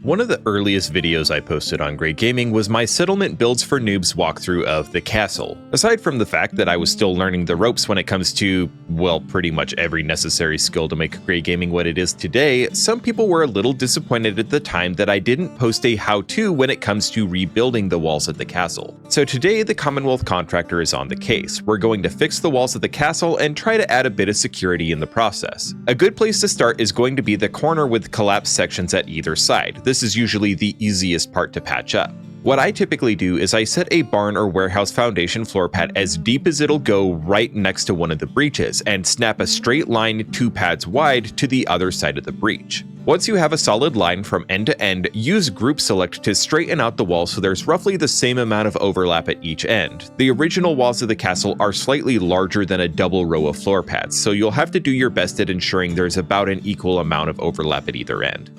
One of the earliest videos I posted on Great Gaming was my Settlement Builds for Noobs walkthrough of the castle. Aside from the fact that I was still learning the ropes when it comes to, well, pretty much every necessary skill to make Great Gaming what it is today, some people were a little disappointed at the time that I didn't post a how-to when it comes to rebuilding the walls of the castle. So today, the Commonwealth Contractor is on the case. We're going to fix the walls of the castle and try to add a bit of security in the process. A good place to start is going to be the corner with collapsed sections at either side. This is usually the easiest part to patch up. What I typically do is I set a barn or warehouse foundation floor pad as deep as it'll go right next to one of the breaches and snap a straight line 2 pads wide to the other side of the breach. Once you have a solid line from end to end, use Group Select to straighten out the wall so there's roughly the same amount of overlap at each end. The original walls of the castle are slightly larger than a double row of floor pads, so you'll have to do your best at ensuring there's about an equal amount of overlap at either end.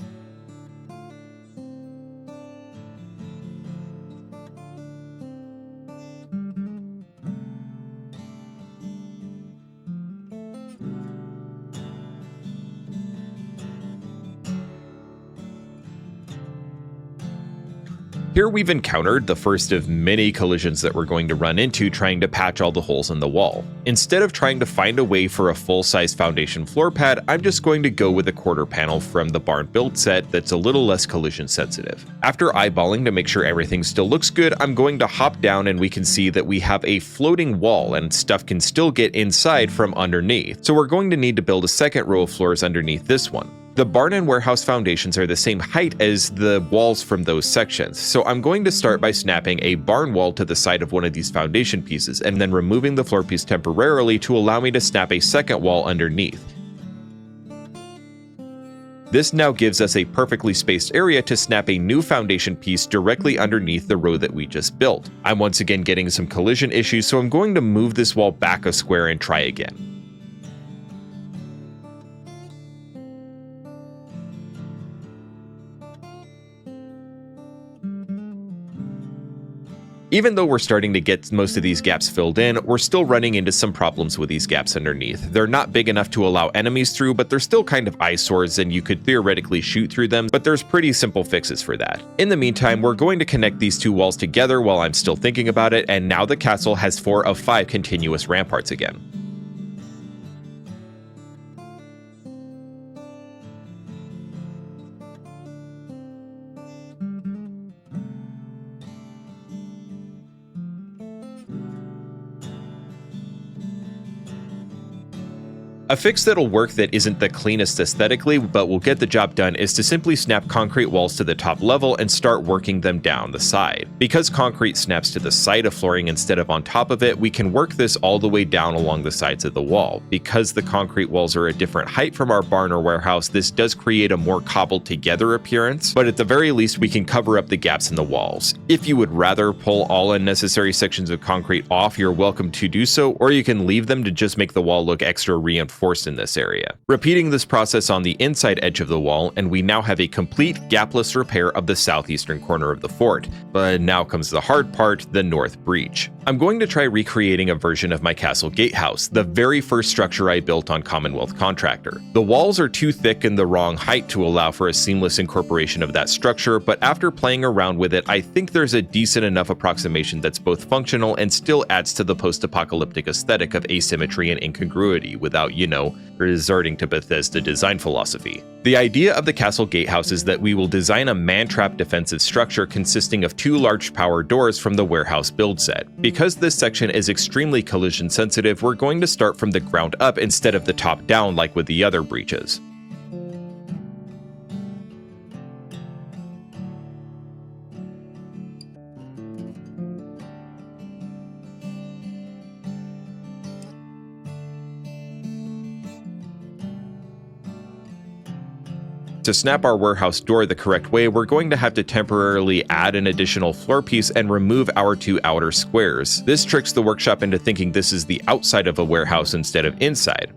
Here we've encountered the first of many collisions that we're going to run into trying to patch all the holes in the wall. Instead of trying to find a way for a full-size foundation floor pad, I'm just going to go with a quarter panel from the barn build set that's a little less collision sensitive. After eyeballing to make sure everything still looks good, I'm going to hop down and we can see that we have a floating wall and stuff can still get inside from underneath. So we're going to need to build a second row of floors underneath this one. The barn and warehouse foundations are the same height as the walls from those sections, so I'm going to start by snapping a barn wall to the side of one of these foundation pieces and then removing the floor piece temporarily to allow me to snap a second wall underneath. This now gives us a perfectly spaced area to snap a new foundation piece directly underneath the row that we just built. I'm once again getting some collision issues, so I'm going to move this wall back a square and try again. Even though we're starting to get most of these gaps filled in, we're still running into some problems with these gaps underneath. They're not big enough to allow enemies through, but they're still kind of eyesores and you could theoretically shoot through them, but there's pretty simple fixes for that. In the meantime, we're going to connect these two walls together while I'm still thinking about it, and now the castle has 4 of 5 continuous ramparts again. A fix that'll work that isn't the cleanest aesthetically, but will get the job done, is to simply snap concrete walls to the top level and start working them down the side. Because concrete snaps to the side of flooring instead of on top of it, we can work this all the way down along the sides of the wall. Because the concrete walls are a different height from our barn or warehouse, this does create a more cobbled together appearance, but at the very least we can cover up the gaps in the walls. If you would rather pull all unnecessary sections of concrete off, you're welcome to do so, or you can leave them to just make the wall look extra reinforced in this area. Repeating this process on the inside edge of the wall, and we now have a complete gapless repair of the southeastern corner of the fort. But now comes the hard part, the north breach. I'm going to try recreating a version of my castle gatehouse, the very first structure I built on Commonwealth Contractor. The walls are too thick and the wrong height to allow for a seamless incorporation of that structure, but after playing around with it, I think there's a decent enough approximation that's both functional and still adds to the post-apocalyptic aesthetic of asymmetry and incongruity without, resorting to Bethesda design philosophy. The idea of the castle gatehouse is that we will design a man-trap defensive structure consisting of 2 large power doors from the warehouse build set. Because this section is extremely collision sensitive, we're going to start from the ground up instead of the top down like with the other breaches. To snap our warehouse door the correct way, we're going to have to temporarily add an additional floor piece and remove our 2 outer squares. This tricks the workshop into thinking this is the outside of a warehouse instead of inside.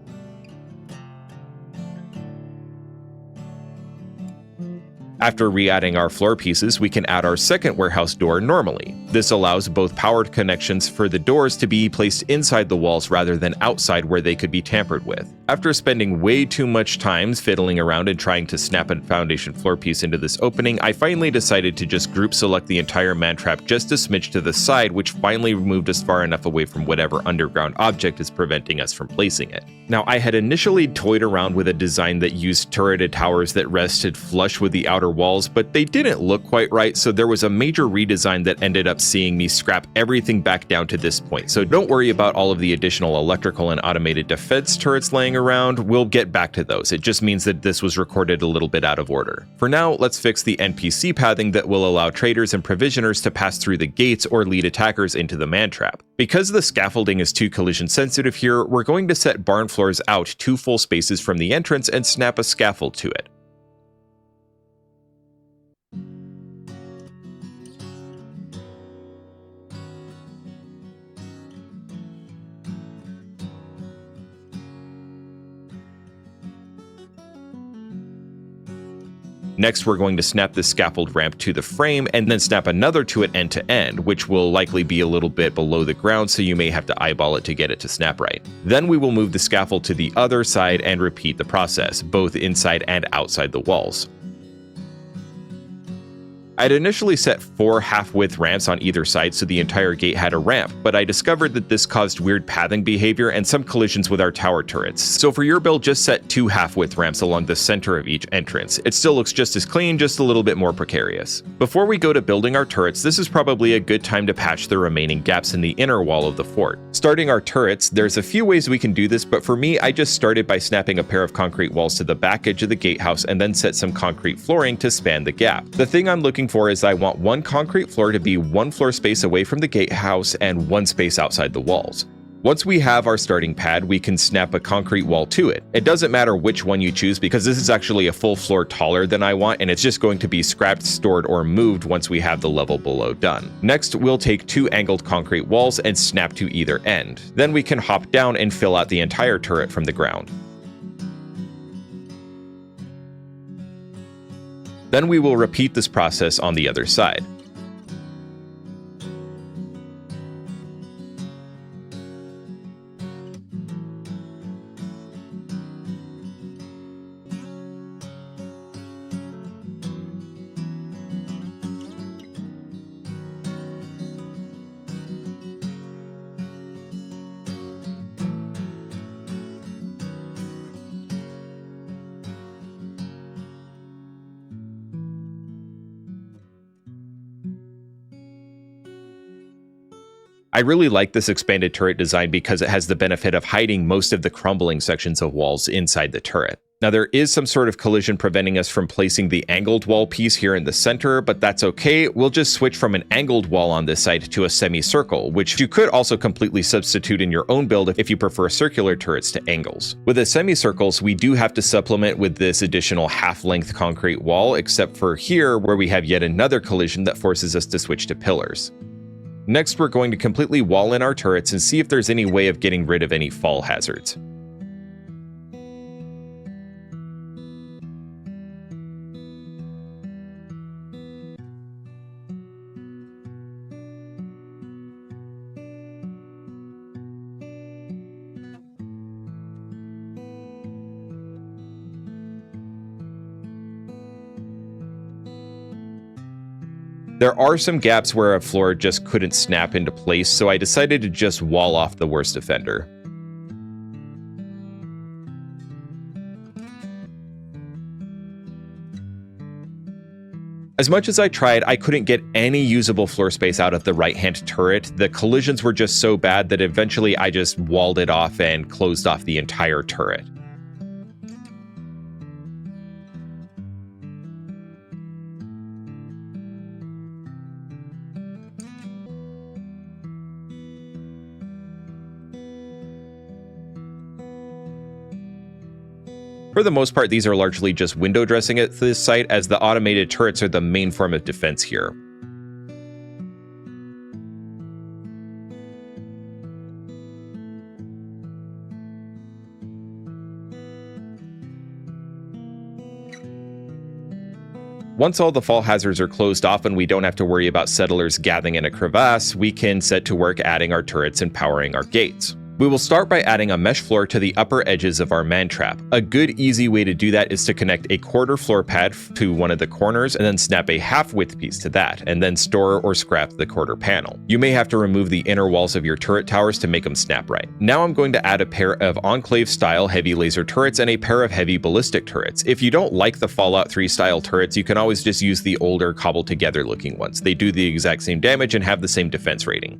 After re-adding our floor pieces, we can add our second warehouse door normally. This allows both powered connections for the doors to be placed inside the walls rather than outside where they could be tampered with. After spending way too much time fiddling around and trying to snap a foundation floor piece into this opening, I finally decided to just group select the entire man trap just a smidge to the side, which finally removed us far enough away from whatever underground object is preventing us from placing it. Now, I had initially toyed around with a design that used turreted towers that rested flush with the outer walls, but they didn't look quite right, so there was a major redesign that ended up seeing me scrap everything back down to this point. So don't worry about all of the additional electrical and automated defense turrets laying around, we'll get back to those. It just means that this was recorded a little bit out of order. For now, let's fix the NPC pathing that will allow traders and provisioners to pass through the gates or lead attackers into the man trap. Because the scaffolding is too collision sensitive here, we're going to set barn floors out 2 full spaces from the entrance and snap a scaffold to it. Next, we're going to snap the scaffold ramp to the frame and then snap another to it end to end, which will likely be a little bit below the ground, so you may have to eyeball it to get it to snap right. Then we will move the scaffold to the other side and repeat the process, both inside and outside the walls. I'd initially set 4 half-width ramps on either side so the entire gate had a ramp, but I discovered that this caused weird pathing behavior and some collisions with our tower turrets. So for your build, just set 2 half-width ramps along the center of each entrance. It still looks just as clean, just a little bit more precarious. Before we go to building our turrets, this is probably a good time to patch the remaining gaps in the inner wall of the fort. Starting our turrets, there's a few ways we can do this, but for me, I just started by snapping a pair of concrete walls to the back edge of the gatehouse and then set some concrete flooring to span the gap. The thing I'm looking for is I want one concrete floor to be 1 floor space away from the gatehouse and 1 space outside the walls. Once we have our starting pad, we can snap a concrete wall to it. It doesn't matter which one you choose because this is actually a full floor taller than I want, and it's just going to be scrapped, stored, or moved once we have the level below done. Next, we'll take 2 angled concrete walls and snap to either end. Then we can hop down and fill out the entire turret from the ground. Then we will repeat this process on the other side. I really like this expanded turret design because it has the benefit of hiding most of the crumbling sections of walls inside the turret. Now, there is some sort of collision preventing us from placing the angled wall piece here in the center, but that's okay. We'll just switch from an angled wall on this side to a semicircle, which you could also completely substitute in your own build if you prefer circular turrets to angles. With the semicircles, we do have to supplement with this additional half-length concrete wall, except for here where we have yet another collision that forces us to switch to pillars. Next, we're going to completely wall in our turrets and see if there's any way of getting rid of any fall hazards. There are some gaps where a floor just couldn't snap into place, so I decided to just wall off the worst offender. As much as I tried, I couldn't get any usable floor space out of the right-hand turret. The collisions were just so bad that eventually I just walled it off and closed off the entire turret. For the most part, these are largely just window dressing at this site, as the automated turrets are the main form of defense here. Once all the fall hazards are closed off and we don't have to worry about settlers gathering in a crevasse, we can set to work adding our turrets and powering our gates. We will start by adding a mesh floor to the upper edges of our man trap. A good easy way to do that is to connect a quarter floor pad to one of the corners and then snap a half width piece to that, and then store or scrap the quarter panel. You may have to remove the inner walls of your turret towers to make them snap right. Now I'm going to add a pair of Enclave style heavy laser turrets and a pair of heavy ballistic turrets. If you don't like the Fallout 3 style turrets, you can always just use the older cobbled together looking ones. They do the exact same damage and have the same defense rating.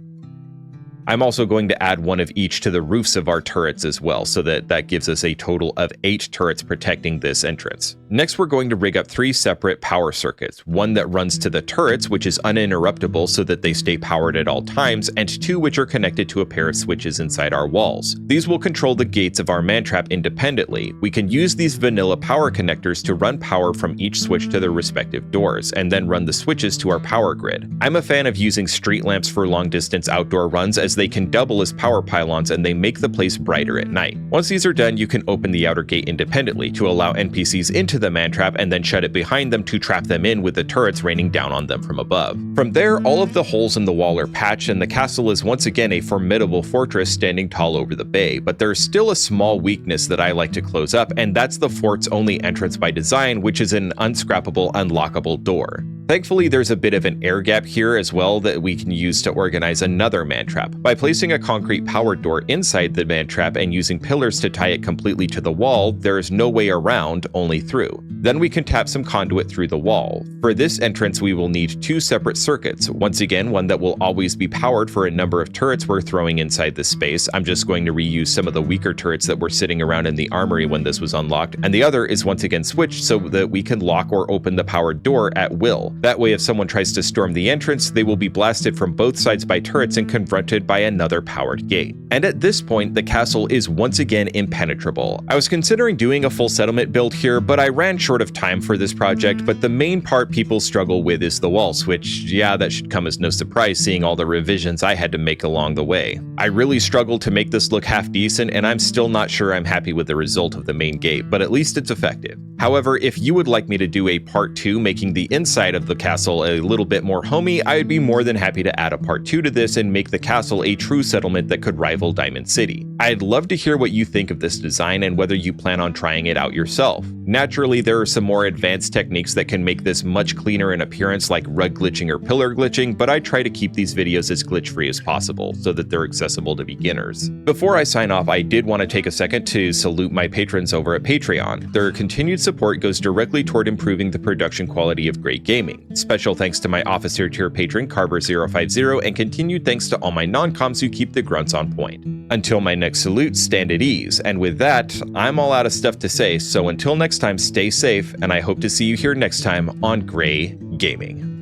I'm also going to add one of each to the roofs of our turrets as well, so that gives us a total of 8 turrets protecting this entrance. Next, we're going to rig up 3 separate power circuits, one that runs to the turrets, which is uninterruptible so that they stay powered at all times, and 2 which are connected to a pair of switches inside our walls. These will control the gates of our man-trap independently. We can use these vanilla power connectors to run power from each switch to their respective doors, and then run the switches to our power grid. I'm a fan of using street lamps for long-distance outdoor runs, as they can double as power pylons and they make the place brighter at night. Once these are done, you can open the outer gate independently to allow NPCs into the man trap and then shut it behind them to trap them in with the turrets raining down on them from above. From there, all of the holes in the wall are patched and the castle is once again a formidable fortress standing tall over the bay, but there's still a small weakness that I like to close up, and that's the fort's only entrance by design, which is an unscrappable, unlockable door. Thankfully, there's a bit of an air gap here as well that we can use to organize another man trap. By placing a concrete powered door inside the man trap and using pillars to tie it completely to the wall, there is no way around, only through. Then we can tap some conduit through the wall. For this entrance, we will need 2 separate circuits. Once again, one that will always be powered for a number of turrets we're throwing inside this space. I'm just going to reuse some of the weaker turrets that were sitting around in the armory when this was unlocked. And the other is once again switched so that we can lock or open the powered door at will. That way, if someone tries to storm the entrance, they will be blasted from both sides by turrets and confronted by another powered gate. And at this point, the castle is once again impenetrable. I was considering doing a full settlement build here, but I ran short of time for this project. But the main part people struggle with is the walls, which, yeah, that should come as no surprise seeing all the revisions I had to make along the way. I really struggled to make this look half decent, and I'm still not sure I'm happy with the result of the main gate, but at least it's effective. However, if you would like me to do a part 2 making the inside of the castle a little bit more homey, I would be more than happy to add a part 2 to this and make the castle a true settlement that could rival Diamond City. I'd love to hear what you think of this design and whether you plan on trying it out yourself. Naturally, there are some more advanced techniques that can make this much cleaner in appearance, like rug glitching or pillar glitching, but I try to keep these videos as glitch-free as possible so that they're accessible to beginners. Before I sign off, I did want to take a second to salute my patrons over at Patreon. Their continued support goes directly toward improving the production quality of great gaming. Special thanks to my officer tier patron Carver050, and continued thanks to all my non-coms who keep the grunts on point. Until my next salute, stand at ease, and with that, I'm all out of stuff to say, so until next time, stay safe, and I hope to see you here next time on Gray Gaming.